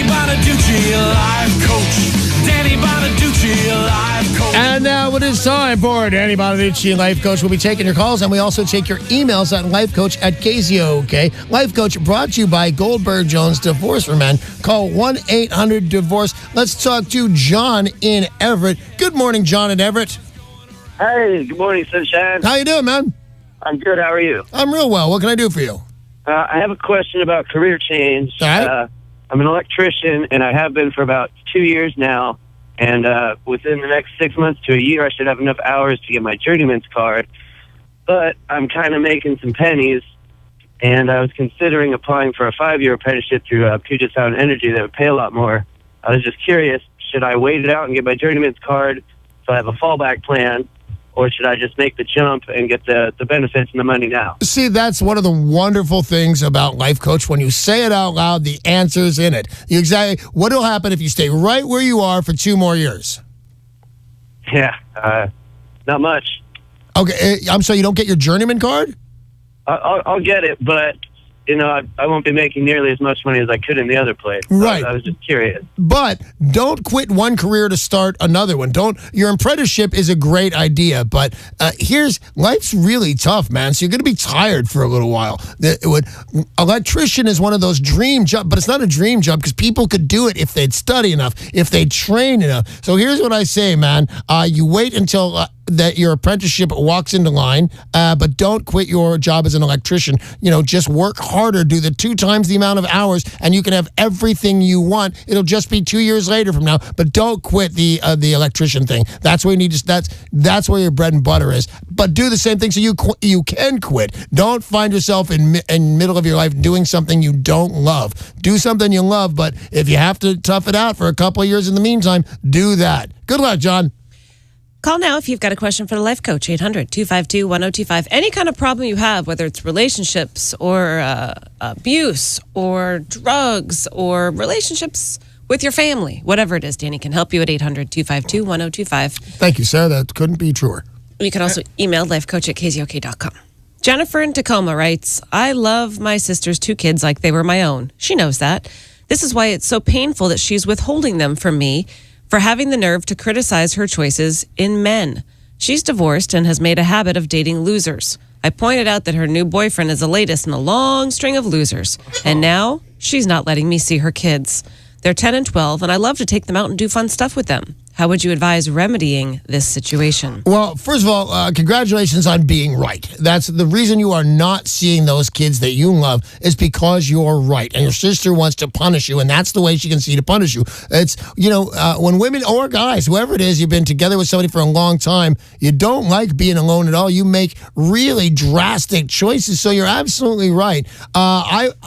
Bonaduce, life coach. Danny Bonaduce, life coach. And now it is time for Danny Bonaduce, Life Coach. We'll be taking your calls, and we also take your emails at lifecoach@KZOK. Life Coach brought to you by Goldberg Jones Divorce for Men. Call 1-800-DIVORCE. Let's talk to John in Everett. Good morning, John in Everett. Hey, good morning, Sunshine. How you doing, man? I'm good. How are you? I'm real well. What can I do for you? I have a question about career change. All right. I'm an electrician, and I have been for about 2 years now. And within the next 6 months to a year, I should have enough hours to get my journeyman's card. But I'm kind of making some pennies, and I was considering applying for a 5-year apprenticeship through Puget Sound Energy that would pay a lot more. I was just curious, should I wait it out and get my journeyman's card so I have a fallback plan, or should I just make the jump and get the benefits and the money now? See, that's one of the wonderful things about Life Coach. When you say it out loud, the answer's in it. What will happen if you stay right where you are for 2 more years? Yeah, not much. Okay, I'm sorry, you don't get your journeyman card? I'll get it, but I won't be making nearly as much money as I could in the other place. Right. I was just curious. But don't quit one career to start another one. Your apprenticeship is a great idea, but life's really tough, man. So you're going to be tired for a little while. Electrician is one of those dream jobs, but it's not a dream job because people could do it if they'd study enough, if they'd train enough. So here's what I say, man. You wait until that your apprenticeship walks into line, but don't quit your job as an electrician. Just work harder, do the 2 times the amount of hours, and you can have everything you want. It'll just be 2 years later from now, but don't quit the electrician thing. That's where you need to. That's where your bread and butter is. But do the same thing so you can quit. Don't find yourself in middle of your life doing something you don't love. Do something you love, but if you have to tough it out for a couple of years in the meantime, do that. Good luck, John. Call now if you've got a question for the Life Coach, 800-252-1025. Any kind of problem you have, whether it's relationships or abuse or drugs or relationships with your family, whatever it is, Danny can help you at 800-252-1025. Thank you, Sarah. That couldn't be truer. You can also email lifecoach@KZOK.com. Jennifer in Tacoma writes, I love my sister's 2 kids like they were my own. She knows that. This is why it's so painful that she's withholding them from me for having the nerve to criticize her choices in men. She's divorced and has made a habit of dating losers. I pointed out that her new boyfriend is the latest in a long string of losers, and now she's not letting me see her kids. They're 10 and 12, and I love to take them out and do fun stuff with them. How would you advise remedying this situation? Well, first of all, congratulations on being right. That's the reason you are not seeing those kids that you love is because you're right. And your sister wants to punish you, and that's the way she can see to punish you. It's, when women or guys, whoever it is, you've been together with somebody for a long time, you don't like being alone at all. You make really drastic choices, so you're absolutely right.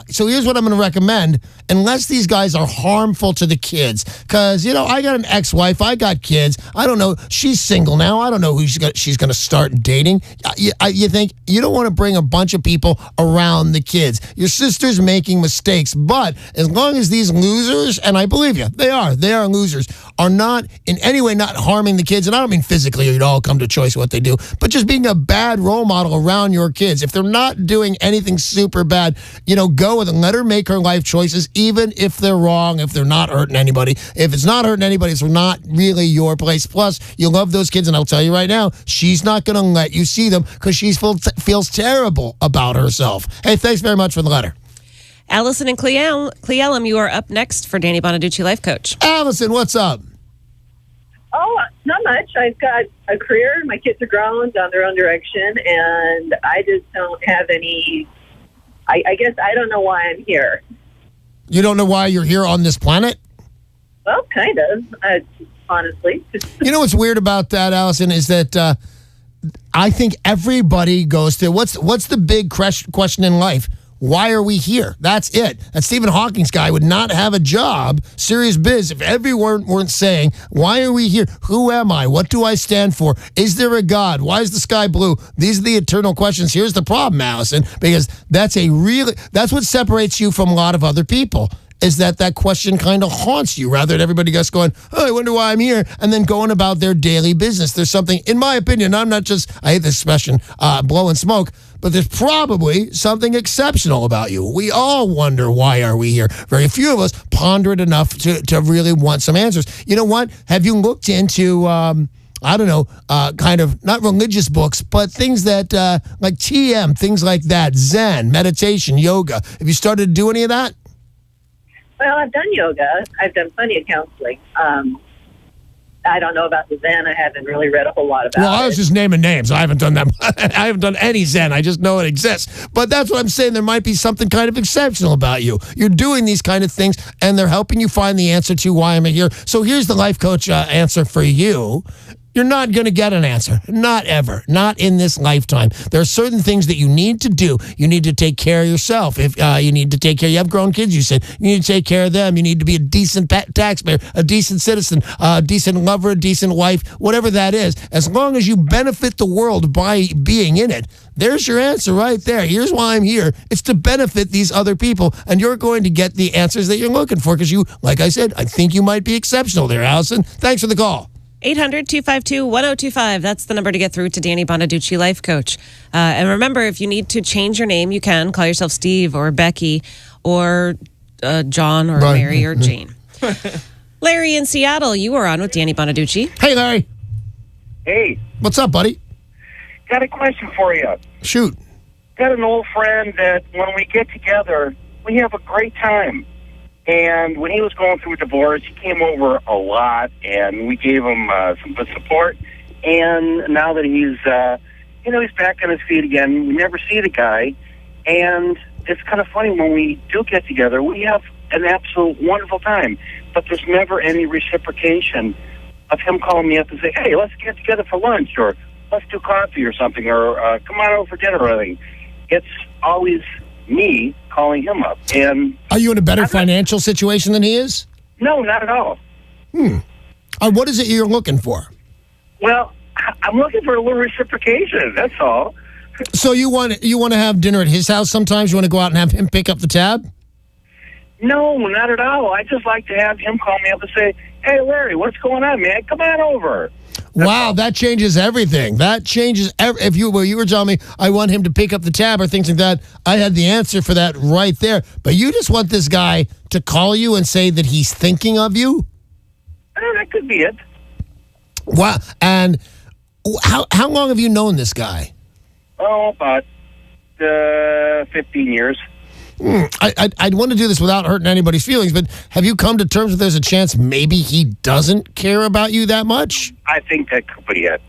So here's what I'm going to recommend. Unless these guys are harmful to the kids, because, I got an ex-wife, I got kids. I don't know. She's single now. I don't know who she's going to start dating. You think you don't want to bring a bunch of people around the kids. Your sister's making mistakes, but as long as these losers, and I believe you, they are losers, are not in any way not harming the kids, and I don't mean physically, you'd all come to choice what they do, but just being a bad role model around your kids. If they're not doing anything super bad, go with them. Let her make her life choices, even if they're wrong, if they're not hurting anybody. If it's not hurting anybody, it's not really your place. Plus, you love those kids, and I'll tell you right now, she's not going to let you see them because she feels terrible about herself. Hey, thanks very much for the letter. Allison and Cleellum, you are up next for Danny Bonaduce, Life Coach. Allison, what's up? Oh, not much. I've got a career. My kids are grown, down their own direction, and I just don't have any... I guess I don't know why I'm here. You don't know why you're here on this planet? Well, kind of, honestly. You know what's weird about that, Allison, is that I think everybody goes to, what's the big question in life? Why are we here? That's it. That Stephen Hawking's guy would not have a job, serious biz, if everyone weren't saying, why are we here? Who am I? What do I stand for? Is there a God? Why is the sky blue? These are the eternal questions. Here's the problem, Allison, because that's what separates you from a lot of other people. is that question kind of haunts you rather than everybody just going, oh, I wonder why I'm here, and then going about their daily business. There's something, in my opinion, I hate this expression, blowing smoke, but there's probably something exceptional about you. We all wonder, why are we here? Very few of us ponder it enough to really want some answers. You know what? Have you looked into, kind of not religious books, but things that, like TM, things like that, Zen, meditation, yoga? Have you started to do any of that? Well, I've done yoga. I've done plenty of counseling. I don't know about the Zen. I haven't really read a whole lot about it. Well, I was just naming names. I haven't done that. I haven't done any Zen. I just know it exists. But that's what I'm saying. There might be something kind of exceptional about you. You're doing these kind of things, and they're helping you find the answer to why I'm here. So here's the life coach answer for you. You're not going to get an answer. Not ever. Not in this lifetime. There are certain things that you need to do. You need to take care of yourself. If you need to take care, you have grown kids, you said. You need to take care of them. You need to be a decent taxpayer, a decent citizen, a decent lover, a decent wife, whatever that is. As long as you benefit the world by being in it, there's your answer right there. Here's why I'm here. It's to benefit these other people, and you're going to get the answers that you're looking for because you, like I said, I think you might be exceptional there, Allison. Thanks for the call. 800-252-1025. That's the number to get through to Danny Bonaduce, life coach. And remember, if you need to change your name, you can call yourself Steve or Becky or John or Mary or Jane. Larry in Seattle, you were on with Danny Bonaduce. Hey, Larry. Hey, What's up, buddy? got a question for you. Shoot. Got an old friend that when we get together, we have a great time. And when he was going through a divorce, he came over a lot, and we gave him some good support. And now that he's, he's back on his feet again, we never see the guy. And it's kind of funny, when we do get together, we have an absolute wonderful time. But there's never any reciprocation of him calling me up and say, hey, let's get together for lunch, or let's do coffee or something, or come on over for dinner or anything. It's always me calling him up. And are you in a better financial situation than he is? No, not at all. What is it you're looking for? Well, I'm looking for a little reciprocation, that's all. So you want to have dinner at his house sometimes? You want to go out and have him pick up the tab? No, not at all. I just like to have him call me up and say, hey, Larry, what's going on, man? Come on over. Wow, that changes everything. That changes if you were telling me I want him to pick up the tab or things like that, I had the answer for that right there. But you just want this guy to call you and say that he's thinking of you? That could be it. Wow. And how long have you known this guy? Oh, about 15 years. I'd want to do this without hurting anybody's feelings, but have you come to terms with there's a chance maybe he doesn't care about you that much? I think that could be it.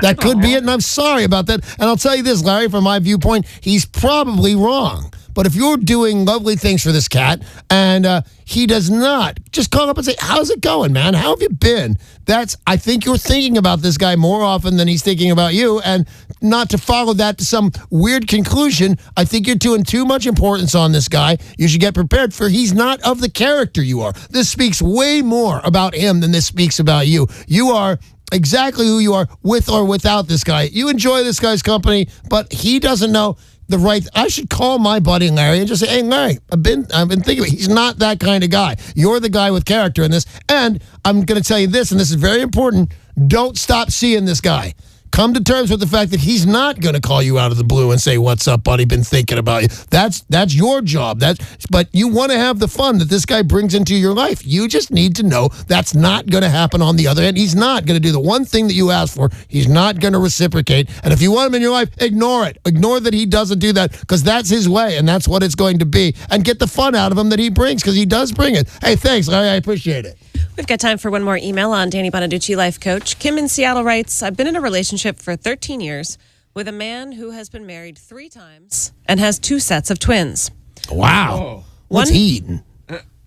That could be it, and I'm sorry about that. And I'll tell you this, Larry, from my viewpoint, he's probably wrong. But if you're doing lovely things for this cat and he does not, just call up and say, how's it going, man? How have you been? I think you're thinking about this guy more often than he's thinking about you. And not to follow that to some weird conclusion, I think you're doing too much importance on this guy. You should get prepared for he's not of the character you are. This speaks way more about him than this speaks about you. You are exactly who you are with or without this guy. You enjoy this guy's company, but he doesn't know the right. I should call my buddy Larry and just say, hey, Larry, I've been thinking, he's not that kind of guy. You're the guy with character in this. And I'm going to tell you this, and this is very important. Don't stop seeing this guy. Come to terms with the fact that he's not going to call you out of the blue and say, what's up, buddy? Been thinking about you. That's your job. But you want to have the fun that this guy brings into your life. You just need to know that's not going to happen on the other end. He's not going to do the one thing that you asked for. He's not going to reciprocate. And if you want him in your life, ignore it. Ignore that he doesn't do that, because that's his way and that's what it's going to be. And get the fun out of him that he brings, because he does bring it. Hey, thanks, Larry. I appreciate it. We've got time for one more email on Danny Bonaduce, life coach. Kim in Seattle writes, I've been in a relationship for 13 years with a man who has been married 3 times and has 2 sets of twins. Wow. What's he eating?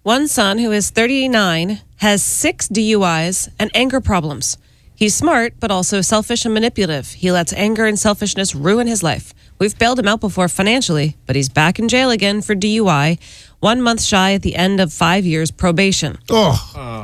One son, who is 39, has 6 DUIs and anger problems. He's smart, but also selfish and manipulative. He lets anger and selfishness ruin his life. We've bailed him out before financially, but he's back in jail again for DUI, 1 month shy at the end of 5 years probation.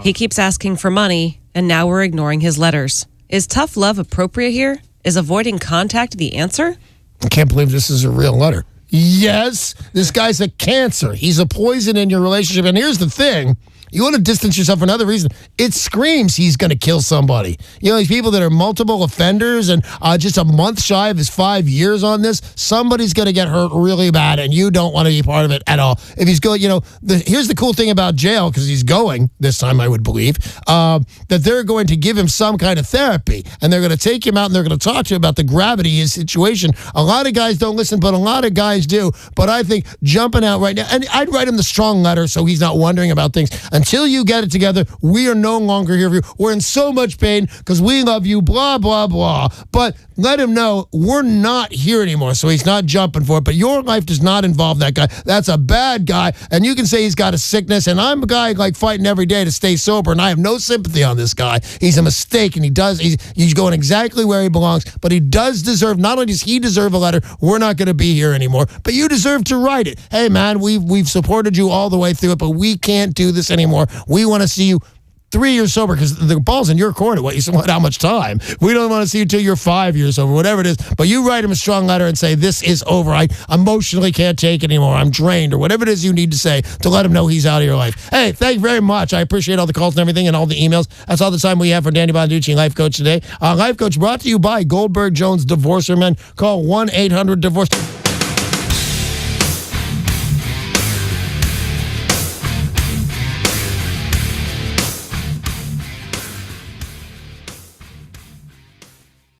He keeps asking for money, and now we're ignoring his letters. Is tough love appropriate here? Is avoiding contact the answer? I can't believe this is a real letter. Yes, this guy's a cancer. He's a poison in your relationship. And here's the thing. You want to distance yourself for another reason. It screams he's going to kill somebody. You know, these people that are multiple offenders and just a month shy of his 5 years on this, somebody's going to get hurt really bad, and you don't want to be part of it at all. If he's going, here's the cool thing about jail, because he's going this time, I would believe, that they're going to give him some kind of therapy, and they're going to take him out and they're going to talk to him about the gravity of his situation. A lot of guys don't listen, but a lot of guys do. But I think jumping out right now, and I'd write him the strong letter so he's not wondering about things. Until you get it together, we are no longer here for you. We're in so much pain because we love you, blah, blah, blah. But let him know we're not here anymore, so he's not jumping for it. But your life does not involve that guy. That's a bad guy. And you can say he's got a sickness, and I'm a guy like fighting every day to stay sober, and I have no sympathy on this guy. He's a mistake, and he's going exactly where he belongs. But he does deserve, not only does he deserve a letter, we're not going to be here anymore, but you deserve to write it. Hey, man, we've supported you all the way through it, but we can't do this anymore. We want to see you 3 years sober, because the ball's in your court. What you said, how much time? We don't want to see you till you're 5 years sober, whatever it is. But you write him a strong letter and say, this is over. I emotionally can't take it anymore. I'm drained, or whatever it is you need to say to let him know he's out of your life. Hey, thank you very much. I appreciate all the calls and everything and all the emails. That's all the time we have for Danny Bonaduce, Life Coach today. Life Coach brought to you by Goldberg Jones Divorcer Men. Call 1-800-DIVORCE.